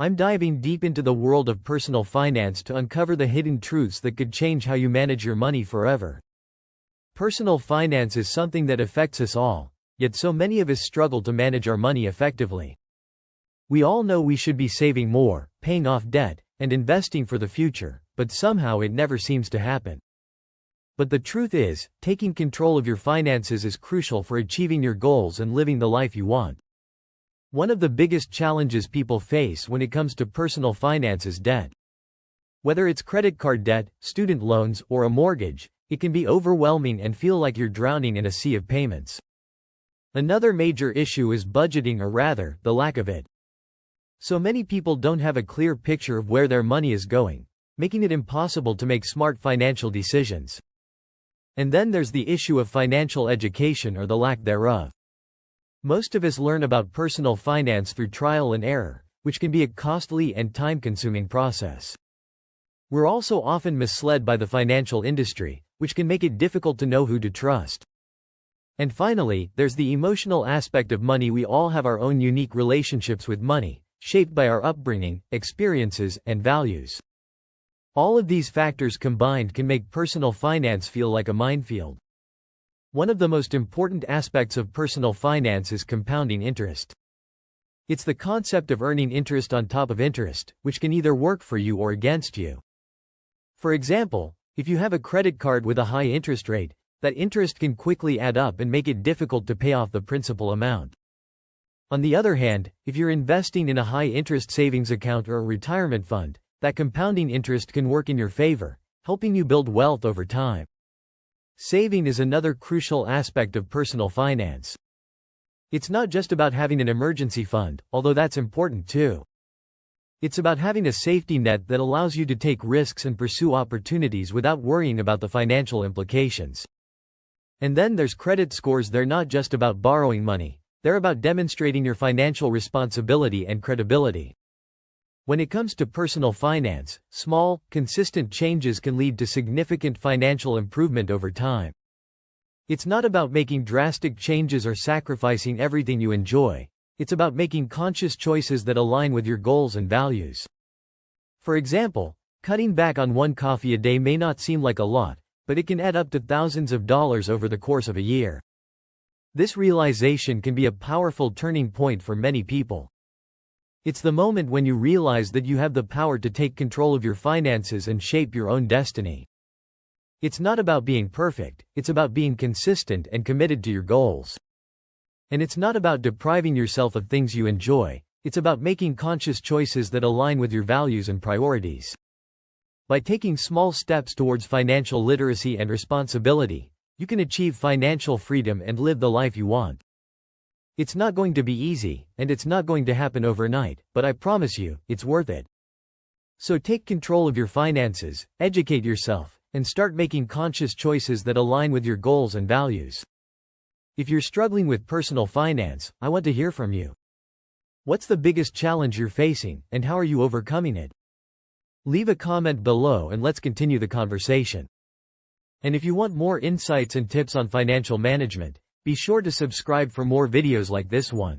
I'm diving deep into the world of personal finance to uncover the hidden truths that could change how you manage your money forever. Personal finance is something that affects us all, yet so many of us struggle to manage our money effectively. We all know we should be saving more, paying off debt, and investing for the future, but somehow it never seems to happen. But the truth is, taking control of your finances is crucial for achieving your goals and living the life you want. One of the biggest challenges people face when it comes to personal finance is debt. Whether it's credit card debt, student loans, or a mortgage, it can be overwhelming and feel like you're drowning in a sea of payments. Another major issue is budgeting, or rather, the lack of it. So many people don't have a clear picture of where their money is going, making it impossible to make smart financial decisions. And then there's the issue of financial education, or the lack thereof. Most of us learn about personal finance through trial and error, which can be a costly and time-consuming process. We're also often misled by the financial industry, which can make it difficult to know who to trust. And finally, there's the emotional aspect of money. We all have our own unique relationships with money, shaped by our upbringing, experiences, and values. All of these factors combined can make personal finance feel like a minefield. One of the most important aspects of personal finance is compounding interest. It's the concept of earning interest on top of interest, which can either work for you or against you. For example, if you have a credit card with a high interest rate, that interest can quickly add up and make it difficult to pay off the principal amount. On the other hand, if you're investing in a high-interest savings account or a retirement fund, that compounding interest can work in your favor, helping you build wealth over time. Saving is another crucial aspect of personal finance. It's not just about having an emergency fund, although that's important too. It's about having a safety net that allows you to take risks and pursue opportunities without worrying about the financial implications. And then there's credit scores. They're not just about borrowing money, they're about demonstrating your financial responsibility and credibility. When it comes to personal finance, small, consistent changes can lead to significant financial improvement over time. It's not about making drastic changes or sacrificing everything you enjoy. It's about making conscious choices that align with your goals and values. For example, cutting back on one coffee a day may not seem like a lot, but it can add up to thousands of dollars over the course of a year. This realization can be a powerful turning point for many people. It's the moment when you realize that you have the power to take control of your finances and shape your own destiny. It's not about being perfect, it's about being consistent and committed to your goals. And it's not about depriving yourself of things you enjoy, it's about making conscious choices that align with your values and priorities. By taking small steps towards financial literacy and responsibility, you can achieve financial freedom and live the life you want. It's not going to be easy, and it's not going to happen overnight, but I promise you, it's worth it. So take control of your finances, educate yourself, and start making conscious choices that align with your goals and values. If you're struggling with personal finance, I want to hear from you. What's the biggest challenge you're facing, and how are you overcoming it? Leave a comment below and let's continue the conversation. And if you want more insights and tips on financial management, be sure to subscribe for more videos like this one.